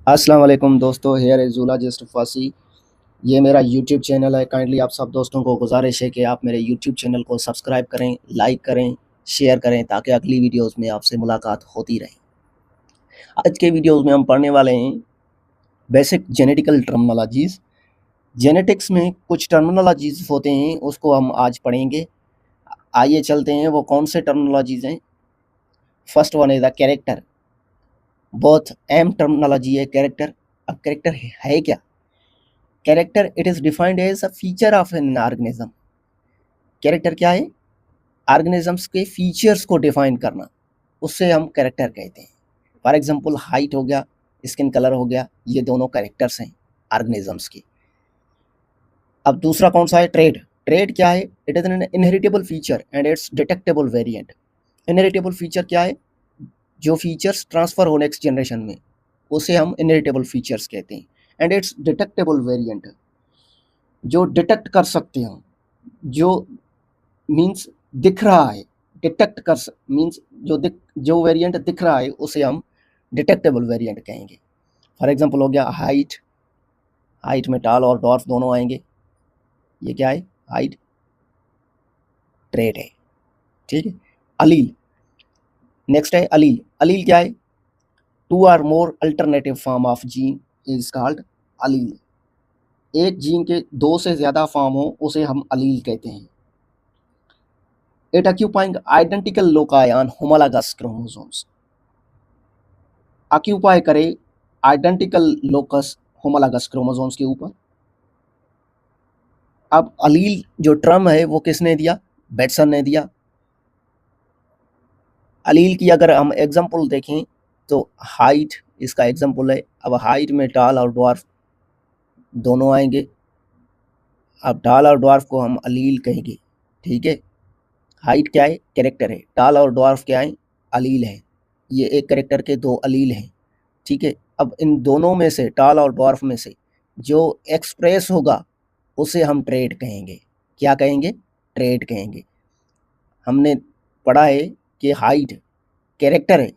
अस्सलाम वालेकुम दोस्तों, हेयर इज़ ज़ूलॉजिस्ट फासी। ये मेरा यूट्यूब चैनल है। काइंडली आप सब दोस्तों को गुजारिश है कि आप मेरे यूट्यूब चैनल को सब्सक्राइब करें, लाइक करें, शेयर करें ताकि अगली वीडियोस में आपसे मुलाकात होती रहे। आज के वीडियोस में हम पढ़ने वाले हैं बेसिक जेनेटिकल टर्मिनोलॉजीज़। जेनेटिक्स में कुछ टर्मिनोलॉजीज़ होते हैं, उसको हम आज पढ़ेंगे। आइए चलते हैं, वो कौन से टर्मिनोलॉजीज़ हैं। First one is the character. बहुत अहम टर्मिनोलॉजी है कैरेक्टर। अब कैरेक्टर है क्या? Character it is defined as a feature of an organism. Character क्या है? ऑर्गेनिजम्स के फीचर्स को डिफाइन करना, उससे हम कैरेक्टर कहते हैं। फॉर एग्जांपल हाइट हो गया, स्किन कलर हो गया, ये दोनों कैरेक्टर्स हैं ऑर्गेनिजम्स के। अब दूसरा कौन सा है? ट्रेड। ट्रेड क्या है? It is an inheritable feature and it's detectable variant. Inheritable feature क्या है? जो फीचर्स ट्रांसफर हो नेक्स्ट जनरेशन में, उसे हम इनहेरिटेबल फीचर्स कहते हैं। एंड इट्स डिटेक्टेबल वेरिएंट, जो डिटेक्ट कर सकते हो, जो मीन्स दिख रहा है। डिटेक्ट कर मीन्स जो वेरिएंट दिख रहा है उसे हम डिटेक्टेबल वेरिएंट कहेंगे। फॉर एग्जांपल हो गया हाइट। हाइट में टाल और डॉर्फ दोनों आएंगे। ये क्या है? हाइट ट्रेट है, ठीक है। अलील, नेक्स्ट है अलील। अलील क्या है? Two or more alternative form of gene is called allele. एक जीन के दो से ज्यादा फॉर्म हो उसे हम अलील कहते हैं। It occupying identical loci on homologous chromosomes. Occupy करे आइडेंटिकल लोकस होमोलॉगस क्रोमोसोम्स के ऊपर। अब अलील जो टर्म है वो किसने दिया? बेटसन ने दिया। अलील की अगर हम एग्जांपल देखें तो हाइट इसका एग्जांपल है। अब हाइट में टाल और ड्वार्फ दोनों आएंगे। अब टाल और ड्वार्फ को हम अलील कहेंगे, ठीक है। हाइट क्या है? कैरेक्टर है। टाल और ड्वार्फ क्या है? अलील है। ये एक कैरेक्टर के दो अलील हैं, ठीक है। अब इन दोनों में से, टाल और ड्वार्फ में से जो एक्सप्रेस होगा उसे हम ट्रेट कहेंगे। क्या कहेंगे? ट्रेट कहेंगे। हमने पढ़ा है कि हाइट कैरेक्टर है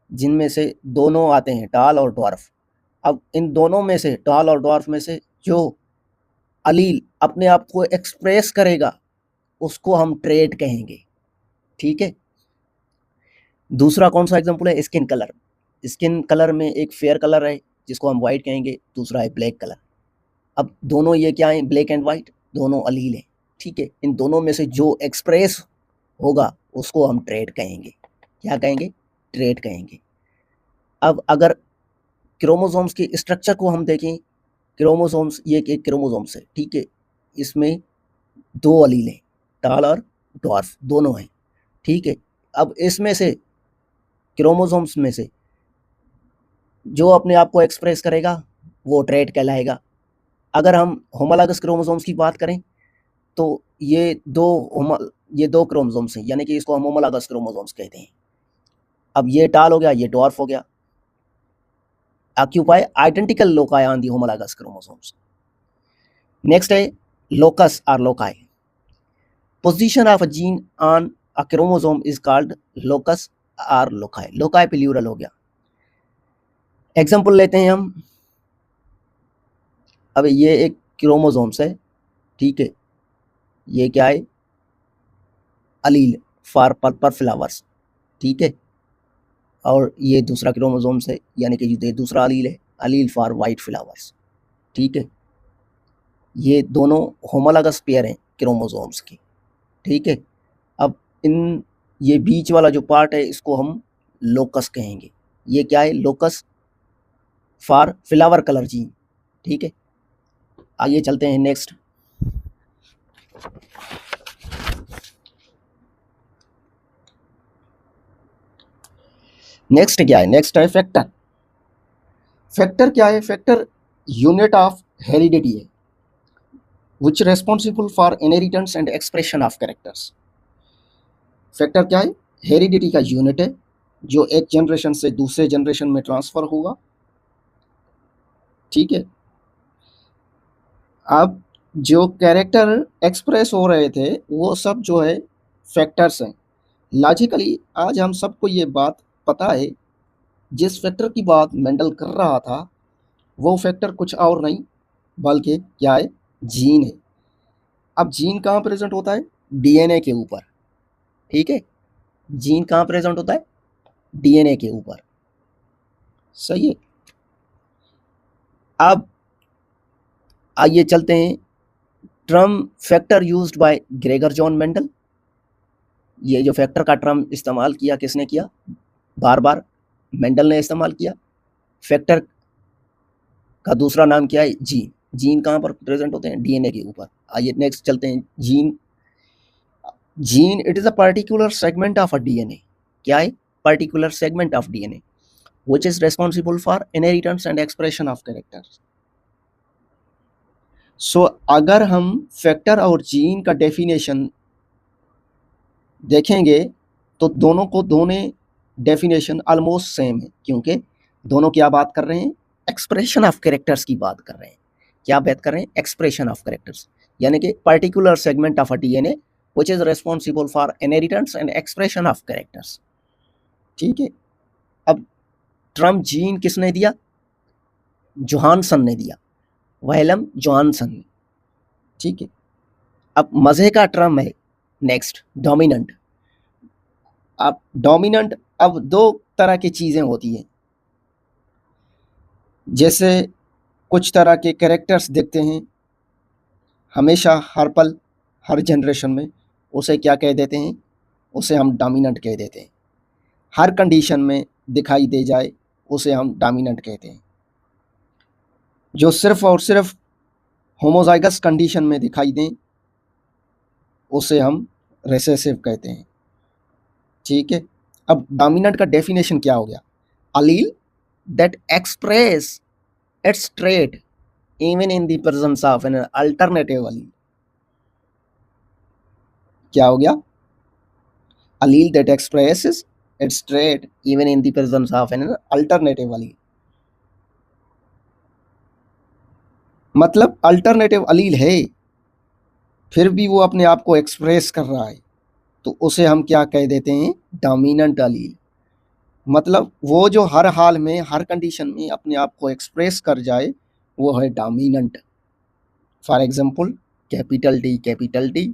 जिनमें से दोनों आते हैं, टाल और ड्वार्फ। अब इन दोनों में से, टाल और ड्वार्फ में से जो अलील अपने आप को एक्सप्रेस करेगा उसको हम ट्रेट कहेंगे, ठीक है। दूसरा कौन सा एग्जांपल है? Skin colour. स्किन कलर में एक फेयर कलर है जिसको हम वाइट कहेंगे, दूसरा है ब्लैक कलर। अब दोनों ये क्या है? ब्लैक एंड वाइट, दोनों अलील हैं, ठीक है। इन दोनों में से जो एक्सप्रेस होगा उसको हम ट्रेट कहेंगे। क्या कहेंगे? ट्रेट कहेंगे। अब अगर क्रोमोसोम्स के स्ट्रक्चर को हम देखें, क्रोमोसोम्स, ये एक क्रोमोसोम्स है, ठीक है। इसमें दो अलील हैं, टाल और ड्वार्फ दोनों हैं, ठीक है। अब इसमें से, क्रोमोसोम्स में से जो अपने आप को एक्सप्रेस करेगा वो ट्रेट कहलाएगा। अगर हम होमोलॉगस क्रोमोसोम्स की बात करें तो ये दो क्रोमोसोम्स हैं, यानी कि इसको हम होमोलॉगस क्रोमोसोम्स कहते हैं। अब ये टाल हो गया, ये डॉर्फ हो गया। Occupy identical loci on the homologous chromosomes. Next है लोकस और loci. Position of a gene on a chromosome is called locus और लोकाई। लोकाई प्लूरल हो गया। एग्जांपल लेते हैं हम। अब ये एक क्रोमोसोम्स है, ठीक है। ये क्या है? अलील फॉर पर्पल फ्लावर्स, ठीक है। और ये दूसरा क्रोमोसोम्स है, यानी कि ये दूसरा अलील है, अलील फॉर वाइट फ्लावर्स, ठीक है। ये दोनों होमोलॉगस पेयर हैं क्रोमोसोम्स की, ठीक है। अब इन ये बीच वाला जो पार्ट है इसको हम लोकस कहेंगे। ये क्या है? Locus for flower colour gene, ठीक है। आइए चलते हैं नेक्स्ट। नेक्स्ट क्या है? नेक्स्ट है फैक्टर। फैक्टर क्या है? फैक्टर यूनिट ऑफ हेरिडिटी है which responsible for inheritance and expression of characters। Factor क्या है? हेरिडिटी का यूनिट है जो एक जनरेशन से दूसरे जनरेशन में ट्रांसफर होगा, ठीक है। अब जो कैरेक्टर एक्सप्रेस हो रहे थे वो सब जो है फैक्टर्स हैं। लॉजिकली आज हम सबको ये बात पता है। जिस फैक्टर की बात मेंडल कर रहा था वो फैक्टर कुछ और नहीं बल्कि क्या है, जीन है। अब जीन कहाँ प्रेजेंट होता है, डीएनए के ऊपर, ठीक है। जीन कहाँ प्रेजेंट होता है, डीएनए के ऊपर, सही है। अब आइए चलते हैं, term factor used by Gregor John Mendel. ये जो फैक्टर का टर्म इस्तेमाल किया किसने किया, बार बार मेंडल ने इस्तेमाल किया। फैक्टर का दूसरा नाम क्या है, जीन। जीन कहाँ पर प्रेजेंट होते हैं, डीएनए के ऊपर। आइए नेक्स्ट चलते हैं, gene. Gene it is a particular segment of a DNA, क्या है, particular segment of DNA which is responsible for inheritance and expression of characters. So अगर हम फैक्टर और जीन का डेफिनेशन देखेंगे तो दोनों डेफिनेशन ऑलमोस्ट सेम है, क्योंकि दोनों क्या बात कर रहे हैं, एक्सप्रेशन ऑफ कैरेक्टर्स की बात कर रहे हैं। क्या बात कर रहे हैं, एक्सप्रेशन ऑफ कैरेक्टर्स, यानी कि particular segment of a DNA which is responsible for inheritance and expression of characters, ठीक है। अब टर्म जीन किसने दिया, जोहानसन ने दिया, वाइलम जोहानसन ने, ठीक है। अब मजे का टर्म है नेक्स्ट, डोमिनेंट। अब डोमिनेंट, अब दो तरह की चीजें होती हैं, जैसे कुछ तरह के कैरेक्टर्स दिखते हैं हमेशा, हर पल, हर जनरेशन में, उसे क्या कह देते हैं, उसे हम डोमिनेंट कह देते हैं। हर कंडीशन में दिखाई दे जाए उसे हम डोमिनेंट कहते हैं। जो सिर्फ और सिर्फ होमोजाइगस कंडीशन में दिखाई दें उसे हम रिसेसिव कहते हैं, ठीक है। अब डोमिनेंट का डेफिनेशन क्या हो गया, allele that express its trait even in the presence of an alternative allele। क्या हो गया, allele that expresses its trait even in the presence of an alternative allele। मतलब अल्टरनेटिव अलील है फिर भी वो अपने आप को एक्सप्रेस कर रहा है, तो उसे हम क्या कह देते हैं, डोमिनेंट अलील। मतलब वो जो हर हाल में, हर कंडीशन में अपने आप को एक्सप्रेस कर जाए वो है dominant. For example capital T,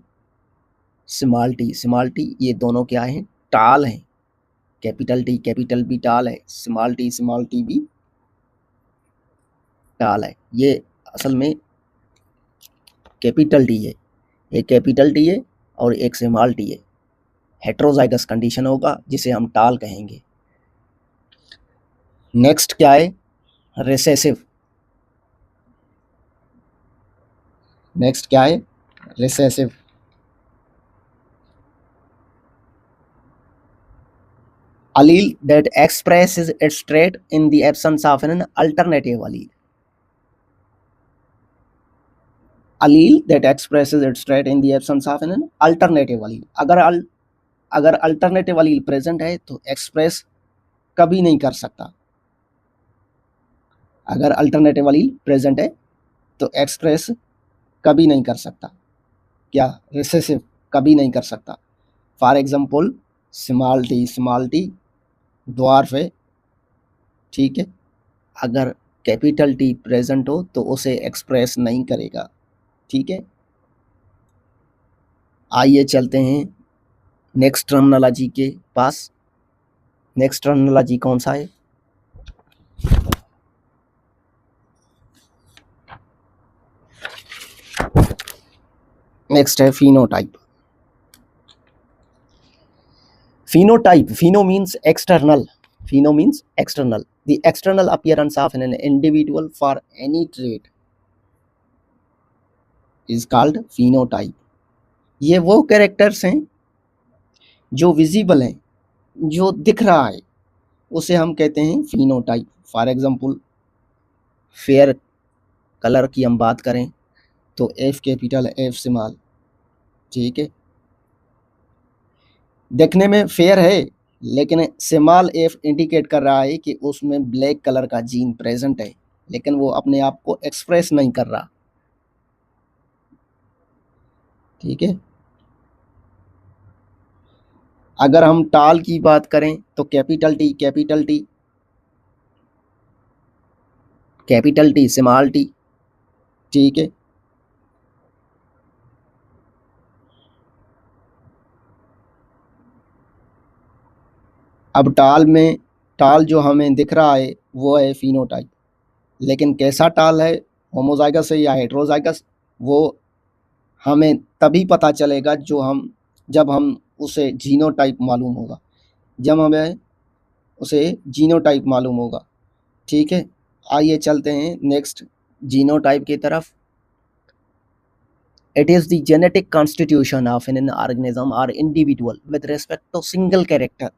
small T, ये दोनों क्या हैं, टाल हैं। कैपिटल बी टाल है, स्मॉल टी भी टाल है। ये असल में कैपिटल टी है, एक कैपिटल टी है और एक स्मॉल टी है। हेट्रोजाइगस कंडीशन होगा जिसे हम टाल कहेंगे। नेक्स्ट क्या है, रिसेसिव। नेक्स्ट क्या है, recessive. allele that expresses its trait in the absence of an alternative allele। allele that expresses its trait in the absence of an alternative allele। अगर अल्टरनेटिव allele प्रेजेंट है तो express कभी नहीं कर सकता। अगर अल्टरनेटिव allele प्रेजेंट है तो एक्सप्रेस कभी नहीं कर सकता, क्या, रिसेसिव, कभी नहीं कर सकता। For example small T dwarf है, ठीक है। अगर कैपिटल टी प्रेजेंट हो तो उसे एक्सप्रेस नहीं करेगा, ठीक है। आइए चलते हैं नेक्स्ट टर्मिनोलॉजी के पास। नेक्स्ट टर्मिनोलॉजी कौन सा है, नेक्स्ट है phenotype. Fino means external, the external appearance of an individual for any trait is called phenotype। ये वो कैरेक्टर्स हैं जो विजिबल हैं, जो दिख रहा है, उसे हम कहते हैं phenotype. For example fair colour की हम बात करें तो एफ कैपिटल एफ स्मॉल, ठीक है। देखने में फेयर है लेकिन स्मॉल एफ इंडिकेट कर रहा है कि उसमें ब्लैक कलर का जीन प्रेजेंट है, लेकिन वो अपने आप को एक्सप्रेस नहीं कर रहा, ठीक है। अगर हम टाल की बात करें तो capital T capital T small T, ठीक है। अब टाल जो हमें दिख रहा है वो है फिनोटाइप, लेकिन कैसा टाल है, होमोजाइगस है या हेट्रोजाइगस, वो हमें तभी पता चलेगा जब हम उसे जीनोटाइप मालूम होगा, जब हमें उसे जीनोटाइप मालूम होगा, ठीक है। आइए चलते हैं नेक्स्ट जीनोटाइप की तरफ। It is the genetic constitution of an organism or individual with respect to single character.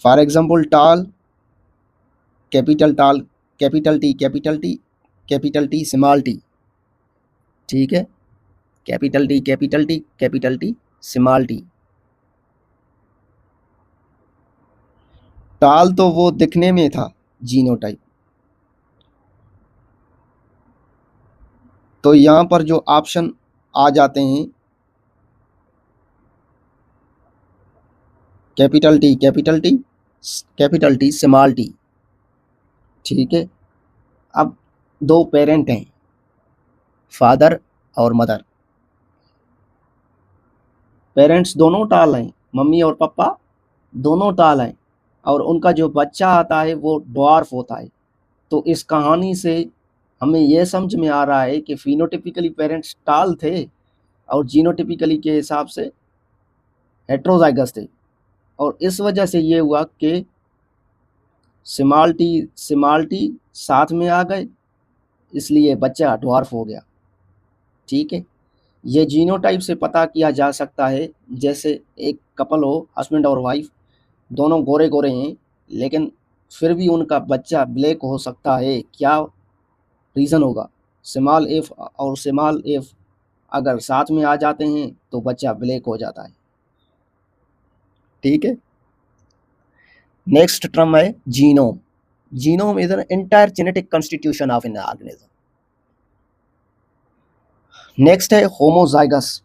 For example, tall, capital tall, capital T, capital T, capital T, small t, ठीक है। Capital T, capital T, capital T, small T. टाल तो वो दिखने में था genotype, तो यहाँ पर जो ऑप्शन आ जाते हैं capital T, capital T, capital T, small T, ठीक है। अब दो पेरेंट हैं, फादर और मदर। पेरेंट्स दोनों टाल हैं, मम्मी और पापा दोनों टाल हैं, और उनका जो बच्चा आता है वो ड्वार्फ होता है। तो इस कहानी से हमें यह समझ में आ रहा है कि फिनोटिपिकली पेरेंट्स टाल थे और जीनोटिपिकली के हिसाब से हेट्रोजाइगस थे, और इस वजह से ये हुआ कि स्मॉल टी साथ में आ गए, इसलिए बच्चा ड्वार्फ हो गया, ठीक है। ये जीनोटाइप से पता किया जा सकता है, जैसे एक कपल हो, हस्बैंड और वाइफ, दोनों गोरे गोरे हैं, लेकिन फिर भी उनका बच्चा ब्लैक हो सकता है। क्या रीज़न होगा? स्मॉल एफ और स्मॉल एफ अगर साथ में आ जाते हैं तो बच्चा ब्लैक हो जाता है, ठीक है। नेक्स्ट टर्म है genome. Genome is an entire genetic constitution of an organism. Next है होमोजाइगस।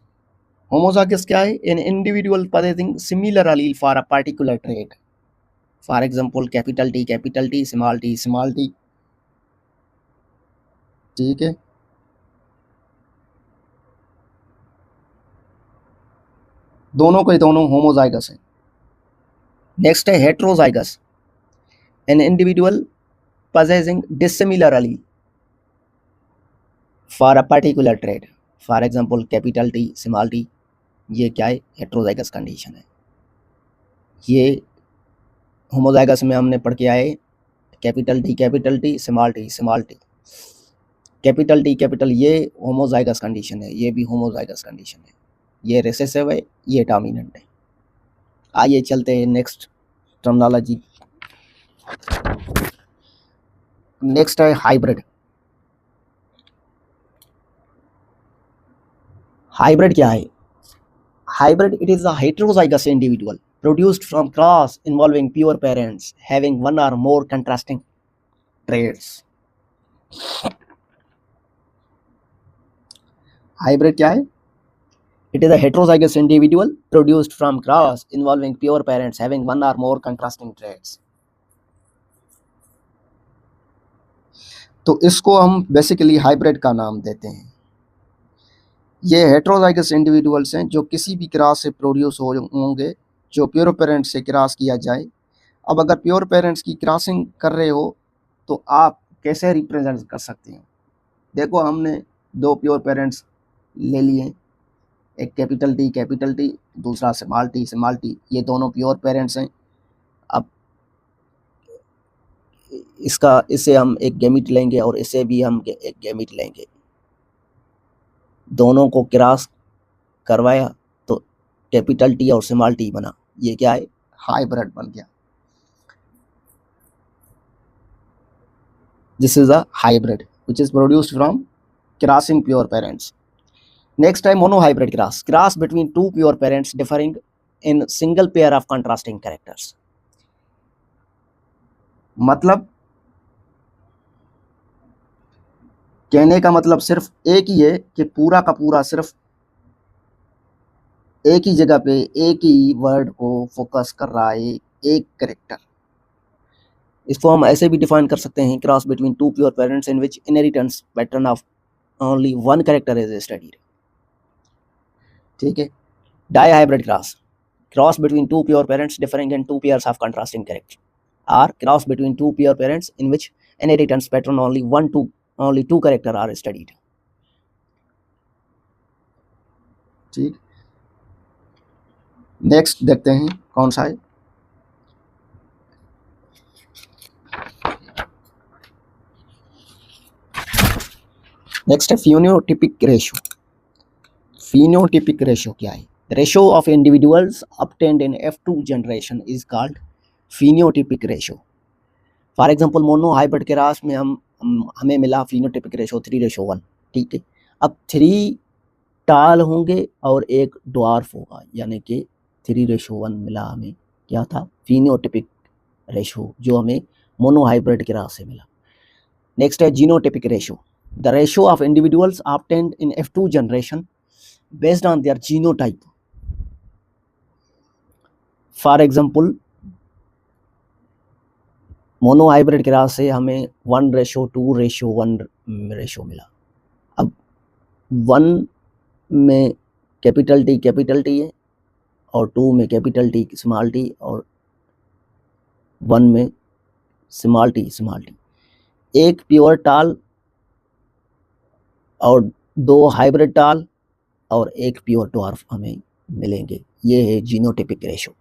होमोजाइगस क्या है? An individual possessing similar allele for a particular trait. For example, capital T, small T, ठीक है। दोनों के दोनों होमोजाइगस है। नेक्स्ट है heterozygous. An individual possessing dissimilar allele for a particular trait. For example, capital T, small T, ये क्या है? हेट्रोजाइगस कंडीशन है। ये होमोजाइगस में हमने पढ़ के आए capital T, small T, capital ये होमोजाइगस कंडीशन है, ये भी होमोजाइगस कंडीशन है। ये रिसेसिव है, ये डोमिनेंट है। आइए चलते हैं नेक्स्ट टर्मिनोलॉजी। नेक्स्ट है हाइब्रिड। हाइब्रिड क्या है? Hybrid, it is a heterozygous individual produced from cross involving pure parents having one or more contrasting traits. Hybrid क्या है? It is a heterozygous individual produced from cross involving pure parents having one or more contrasting traits. तो इसको हम basically hybrid का नाम देते हैं। ये हेटेरोजाइगस इंडिविजुअल्स हैं जो किसी भी क्रॉस से प्रोड्यूस होंगे, जो प्योर पेरेंट्स से क्रॉस किया जाए। अब अगर प्योर पेरेंट्स की क्रॉसिंग कर रहे हो तो आप कैसे रिप्रेजेंट कर सकते हैं? देखो, हमने दो प्योर पेरेंट्स ले लिए, एक कैपिटल टी, दूसरा स्मॉल टी, ये दोनों प्योर पेरेंट्स हैं। अब इससे हम एक गैमीट लेंगे और इसे भी हम एक गैमीट लेंगे, दोनों को क्रॉस करवाया तो कैपिटल टी और स्मॉल टी बना। ये क्या है? हाइब्रिड बन गया। This is a hybrid which is produced from crossing pure parents. Next है monohybrid cross, cross between two pure parents differing in single pair of contrasting characters. मतलब कहने का मतलब सिर्फ एक ही है कि पूरा का पूरा सिर्फ एक ही जगह पे एक ही वर्ड को फोकस कर रहा है, एक कैरेक्टर। इसको हम ऐसे भी डिफाइन कर सकते हैं, cross between two pure parents in which inheritance pattern of only one character is studied. ठीक है। Dihybrid cross between two pure parents differing in two pairs of contrasting character, or cross between two pure parents in which inheritance pattern only two character are studied। ठीक, next देखते हैं कौन सा है। Next है phenotypic ratio. Phenotypic ratio क्या है? The ratio of individuals obtained in F2 generation is called phenotypic ratio। For example mono hybrid के रास में हमें मिला फिनोटिपिक रेशियो 3:1। ठीक है। अब 3 टाल होंगे और एक ड्वार्फ होगा, यानी कि 3:1 मिला हमें, क्या था? फिनोटिपिक रेशियो, जो हमें मोनो हाइब्रिड के रास से मिला। नेक्स्ट है genotypic ratio. The ratio of individuals obtained in F2 generation based on their genotype। For example mono hybrid के रास से हमें 1:2:1 रेशियो मिला। अब 1 में कैपिटल टी है और 2 में कैपिटल टी स्मॉल टी और 1 में स्मॉल टी। एक प्योर टाल और 2 हाइब्रिड टाल और एक प्योर ड्वार्फ हमें मिलेंगे। ये है जीनोटिपिक रेशियो।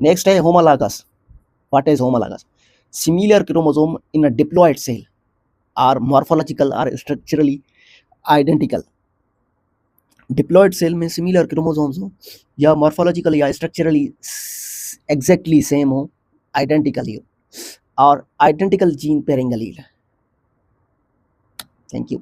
नेक्स्ट है homologous. What is homologous? Similar chromosome in a diploid cell are morphological और स्ट्रक्चरली आइडेंटिकल। डिप्लॉयड सेल में सिमिलर क्रोमोसोम्स हो या मॉर्फोलॉजिकल या स्ट्रक्चरली एग्जैक्टली सेम हो, आइडेंटिकली हो, और identical gene pairing allele. Thank you.